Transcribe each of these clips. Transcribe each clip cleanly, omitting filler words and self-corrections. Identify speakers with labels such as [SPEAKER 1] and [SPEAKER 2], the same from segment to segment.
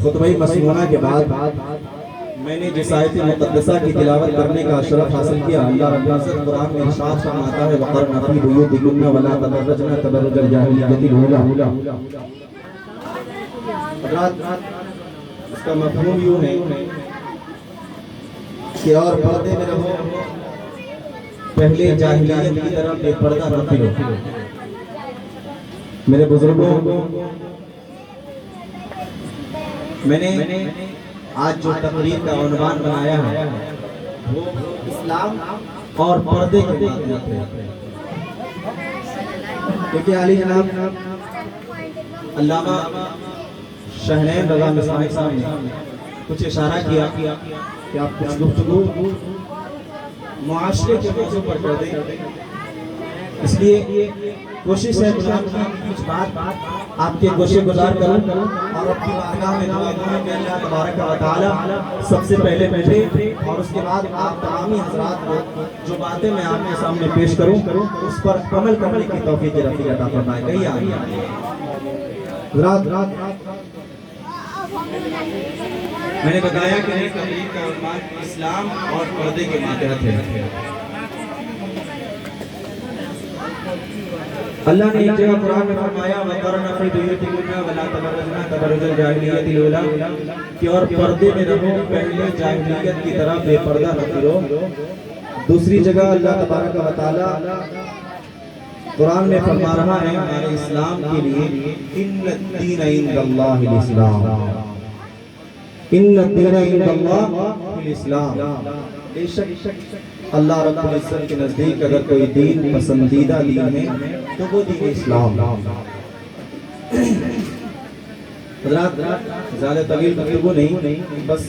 [SPEAKER 1] خطبہ مسموعہ کے بعد میں نے جس آیت مقدسہ کی تلاوت کرنے کا شرف حاصل کیا، اللہ رب العزت قرآن میں ارشاد فرماتا ہے وَقَرْنَ فِي بُيُوتِكُنَّ وَلَا تَبَرَّجْنَ تَبَرُّجَ الْجَاهِلِيَّةِ الْأُولَىٰ۔ حضرات، اس کا مفہوم یوں ہے کہ اور پردے میں رہو، پہلے جاہلیت کی طرف بے پردہ نہ پھرو۔ میرے بزرگوں، میں نے آج جو تقریر کا عنوان بنایا ہے وہ اسلام اور پردے کے متعلق ہے، کیونکہ علی جناب علامہ شاہنین رضا مصباحی صاحب نے کچھ اشارہ کیا کہ آپ کچھ گفتگو معاشرے کے موضوع پر کر دیں، اس لیے کوشش ہے کہ کچھ بات آپ کے گوشے گزار کروں اور اپنی بارگاہ میں دعا دوں کہ اللہ تبارک و تعالی سب سے پہلے بیٹھے اور اس کے بعد آپ تمامی حضرات کو جو باتیں میں آپ کے سامنے پیش کروں اس پر عمل کرنے کی توفیق رفیع عطا فرمائے۔ کہیے آمین۔ حضرات، میں نے بتایا کہ یہ تقریر کا عنوان اسلام اور پردے کے ماتحت ہے۔ اللہ نے ایک جگہ قرآن میں فرمایا وَقَرْنَ فِي بُيُوتِكُنَّ وَلَا تَبَرَّجْنَ تَبَرُّجَ الْجَاهِلِيَّةِ الْأُولَىٰ کہ اور پردے میں رہو، پہلے جاہلیت کی طرح بے پردہ نہ پھرو۔ دوسری جگہ اللہ تبارک و تعالی قرآن میں فرما رہا ہے ہمارے اسلام کے لیے اِنَّ الدِّينَ عِندَ اللَّهِ الْإِسْلَامُ، اِنَّ الدِّينَ عِندَ اللَّهِ الْإِسْلَامُ۔ بے شک اللہ رب العزت کے نزدیک اگر کوئی دین پسندیدہ دین ہے تو وہ دین اسلام۔ حضرات، زیادہ طویل گفتگو نہیں، بس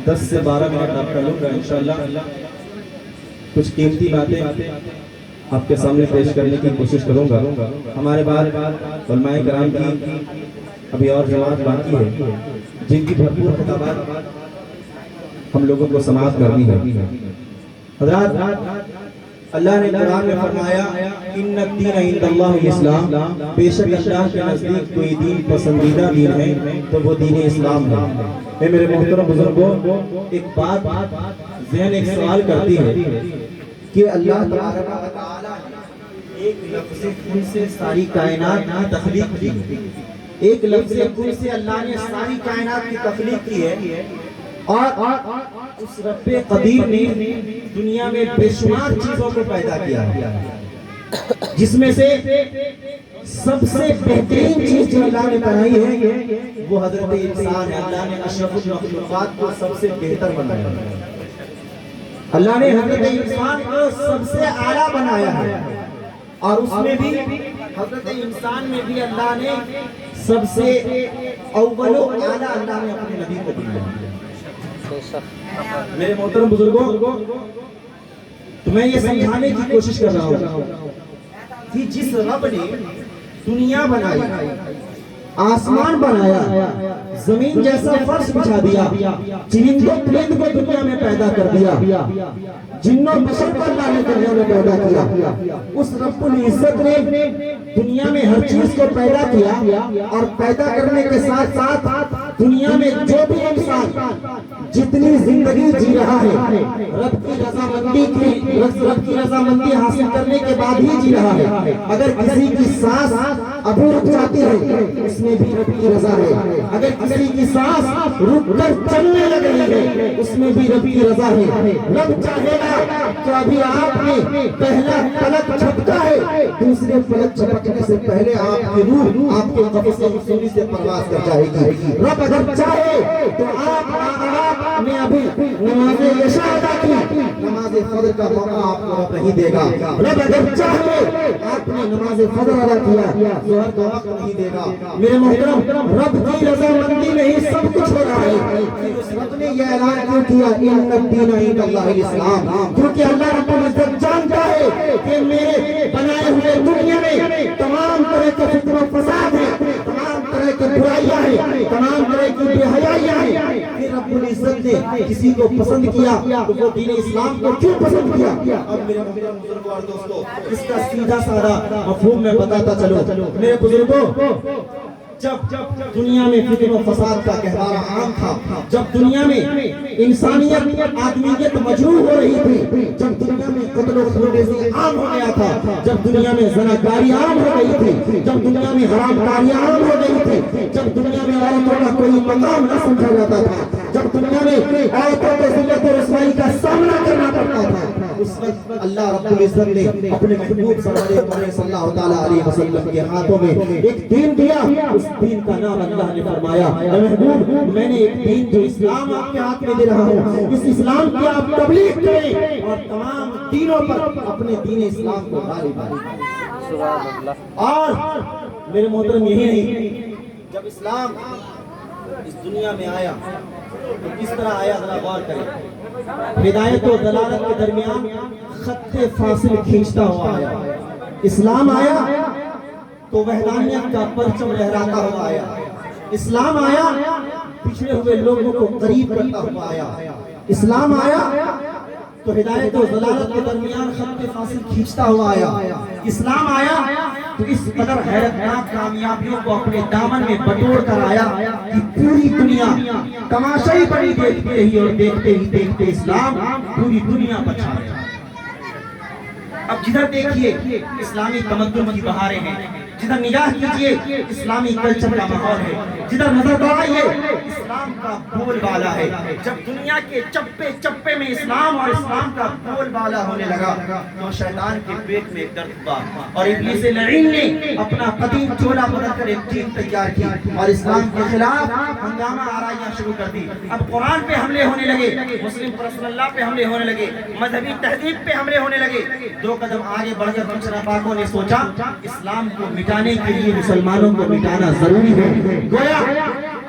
[SPEAKER 1] 10 سے 12 منٹ آپ کا لوں گا انشاءاللہ۔ کچھ قیمتی باتیں آپ کے سامنے پیش کرنے کی کوشش کروں گا۔ ہمارے بعد علماء کرام کی ابھی اور جماعت باقی ہے جن کی بھرپور خطابات ہم لوگوں کو سماعت کرنی ہے۔ حضرات، اللہ نے قرآن میں فرمایا ان الدین عند اللہ الاسلام، بے شک اللہ کے نزدیک کوئی دین پسندیدہ دین ہے تو وہ دین اسلام ہے۔ اے میرے محترم بزرگوں، ایک بات ذہن ایک سوال کرتی ہے کہ اللہ تبارک و تعالی نے ایک لفظ کن سے ساری کائنات کی تخلیق کی ہے، ایک لفظ کن سے اللہ نے ساری کائنات کی تخلیق کی ہے، اور اس رب قدیر نے دنیا میں بے شمار چیزوں کو پیدا کیا ہے، جس میں سے سب سے بہترین چیز جو اللہ نے بنائی ہے وہ حضرت انسان ہے۔ اللہ نے اشرف المخلوقات کو سب سے بہتر بنایا ہے، اللہ نے حضرت انسان کو سب سے اعلیٰ بنایا ہے، اور اس میں بھی حضرت انسان میں بھی اللہ نے سب سے اول و اعلیٰ اللہ نے اپنے نبی کو بنایا ہے۔ میرے محترم بزرگوں، تو میں یہ سمجھانے کی کوشش کر رہا ہوں کہ جس رب نے دنیا بنائی، آسمان بنایا، زمین جیسا فرش بچھا دیا، چرند و پرند کو دنیا میں پیدا کر دیا، جن و بشر کو اللہ نے دنیا میں پیدا کیا، اس رب العزت نے دنیا میں ہر چیز کو پیدا کیا، اور پیدا کرنے کے ساتھ ساتھ دنیا میں جو بھی انسان جتنی زندگی جی رہا ہے رب کی رضامندی حاصل کرنے کے بعد ہی جی رہا ہے۔ اگر کسی کی سانس ابھی رک جاتی ہے اس میں بھی رب کی رضا ہے، اگر کسی کی سانس رک کر چلنے لگ رہی ہے اس میں بھی رب کی رضا ہے۔ رب چاہے گا تو ابھی آپ نے پہلا پلک جھپکا ہے، دوسرے پلک جھپکنے سے پہلے آپ کی روح آپ کے قبض حصولی سے پرواز کر جائے گی۔ رب اگر چاہے تو آپ نے ابھی نماز عشاء ادا کی، نماز فجر کا موقع آپ کو رب نہیں دے گا۔ رب اگر چاہے آپ نے نماز فجر ادا کیا، ظہر کا وقت نہیں دے گا۔ میرے محترم، رب کی رضامندی میں ہی سب کچھ ہو رہا ہے۔ اس رب نے یہ اعلان کیوں کیا ان الدین عند اللہ الاسلام؟ کیونکہ اللہ رب العزت جانتا ہے کہ میرے بنائے ہوئے دنیا میں تمام طرح کے فتنہ و فساد ہے، تمام طرح کی برائیاں ہیں، تمام طرح کی بے حیائیاں ہیں۔ پھر رب العزت نے کسی کو پسند کیا تو وہ دین اسلام کو کیوں پسند کیا؟ اب میرے بزرگوں اور دوستوں، اس کا سیدھا سادہ مفہوم میں بتاتا چلو۔ میرے بزرگوں، جب دنیا میں فتن و فساد کا گہوارہ عام تھا، جب دنیا میں انسانیت آدمیت مجروح ہو رہی تھی، جب دنیا میں قتل و خونریزی عام ہو گیا تھا، جب دنیا میں زناکاری عام ہو گئی تھی، جب دنیا میں حرام کاریاں عام ہو گئی تھی، جب دنیا میں عورتوں کا کوئی مقام نہ سمجھا جاتا تھا، جب دنیا میں عورتوں کو ذلت و رسوائی کا سامنا کرنا پڑتا تھا، اس وقت اللہ رب العزت نے اپنے محبوب صلی اللہ تعالیٰ علیہ وسلم کے ہاتھوں میں ایک دین دیا. اس دین کا نام اللہ نے فرمایا اے محبوب میں نے ایک دین جو اسلام آپ کے ہاتھ میں دے رہا ہوں، اس اسلام کی آپ تبلیغ کریں اور تمام دینوں پر اپنے دین اسلام کو غالب آئے. اور میرے محترم یہی نہیں، جب اسلام اس دنیا میں آیا تو کس طرح آیا ذرا غور کریں. ہدایت و دلالت کے درمیان خط فاصل کھینچتا ہوا آیا. اسلام آیا تو وحدانیت کا پرچم لہراتا ہوا آیا. اسلام آیا پچھڑے ہوئے لوگوں کو قریب کرتا ہوا آیا. اسلام آیا تو ہدایت و دلالت کے درمیان خط فاصل کھینچتا ہوا آیا. اسلام آیا تو اس قدر حیرتناک کامیابیوں کو اپنے دامن میں بٹور کر آیا کہ پوری دنیا تماشائی بڑی دیکھتے رہی اور دیکھتے ہی دیکھتے اسلام پوری دنیا پر چھا گیا. اب جدھر دیکھیے اسلامی تمدن کی بہاریں ہیں، جدھر نگاہ کیجئے اسلامی کلچر کا ماحول ہے، جدھر نظر دوڑائیے اسلام کا بول بالا ہے. جب دنیا کے چپے چپے میں اسلام اور اسلام کا بول بالا ہونے لگا تو شیطان کے پیٹ میں درد ہوا اور ابلیس لعین نے اپنا قدیم چولا بدل کر ایک ٹیم تیار کی اور اسلام کے خلاف ہنگامہ آرائیاں شروع کر دی. اب قرآن پہ حملے ہونے لگے، مسلم رسول اللہ پہ حملے ہونے لگے، مذہبی تہذیب پہ حملے ہونے لگے. 2 قدم آگے بڑھ کر کچھ ناپاکوں نے سوچا اسلام کو مٹانے کے لیے مسلمانوں کو مٹانا ضروری ہے. گویا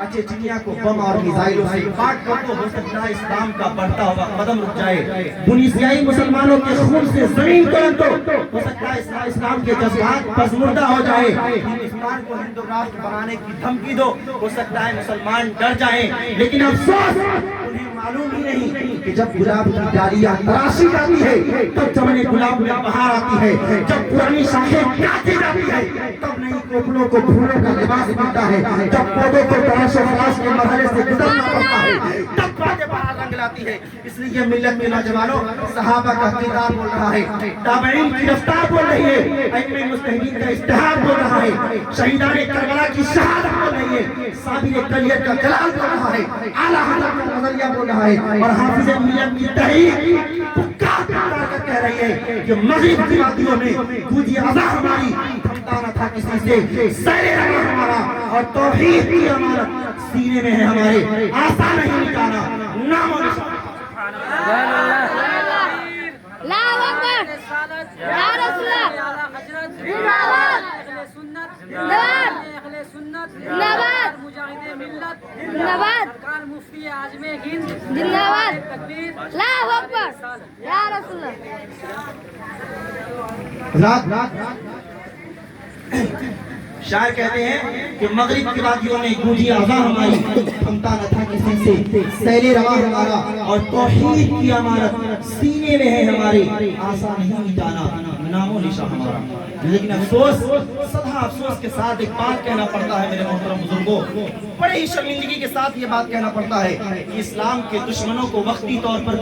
[SPEAKER 1] اچھے چنیا کو بم اور میزائلوں سے پاک کر تو ہو سکتا ہے اسلام کا بڑھتا ہوا قدم رک جائے. بنیسیائی مسلمانوں کے خون سے زمین ترن دو، ہو سکتا ہے اسلام کے جذبات پسمردہ ہو جائے. ہندوستان کو ہندو راشٹر بنانے کی دھمکی دو، ہو سکتا ہے مسلمان ڈر جائیں. لیکن افسوس انہیں معلوم ہی نہیں کہ جب گلاب کی ڈالیاں تراشی جاتی ہے تب چمن گلاب میں بہار آتی ہے. جب پرانی شاخیں کاٹی جاتی ہے تب نئی کوپلوں کو پھولوں کا لباس ملتا ہے. جب پودوں کو تراش و خلاص کے مرحلے سے گزرنا پڑتا ہے تب باتیں باہر رنگ لاتی ہے. اس لیے ملت کے نوجوانوں صحابہ کا کردار بول رہا ہے، تابعین کی رفتار بول رہی ہے، ائمہ مجتہدین کا اجتہاد بول رہا ہے، شہیدان کربلا کی شہادت بول رہی ہے، صابر کلیت کا جلال بول رہا ہے، اعلیٰ حضرت کا نظریہ بول رہا ہے اور حافظ ملت کی تحریک پکار پکار کر کہہ رہی ہے کہ مغرب کی وادیوں میں گوجی عزا ہماری تھمتا نہ تھا کسی سے، سیر روا ہمارا اور توحید کی امانت سینے میں ہے ہمارے، آسان نہیں مٹانا نام و نشان.
[SPEAKER 2] اللہ اکبر یا رسول اللہ زندہ باد اہل سنت زندہ باد مجاہد ملت زندہ باد کار مفتی اعظم ہند زندہ باد تکبیر اللہ اکبر یا رسول
[SPEAKER 1] اللہ. شاعر کہتے ہیں کہ مغرب کی وادیوں میں گونجی آزاں ہماری تھمتا نہ تھا کسی سے، سیل روا ہمارا اور توحید کی امانت سینے میں ہے ہمارے، آسان نہیں مٹانا نام و نشان ہمارا. لیکن افسوس سدا افسوس کے ساتھ ایک بات کہنا پڑتا ہے میرے محترم بزرگوں، بڑے ہی شرمندگی کے ساتھ یہ بات کہنا پڑتا ہے کہ اسلام کے دشمنوں کو وقتی طور پر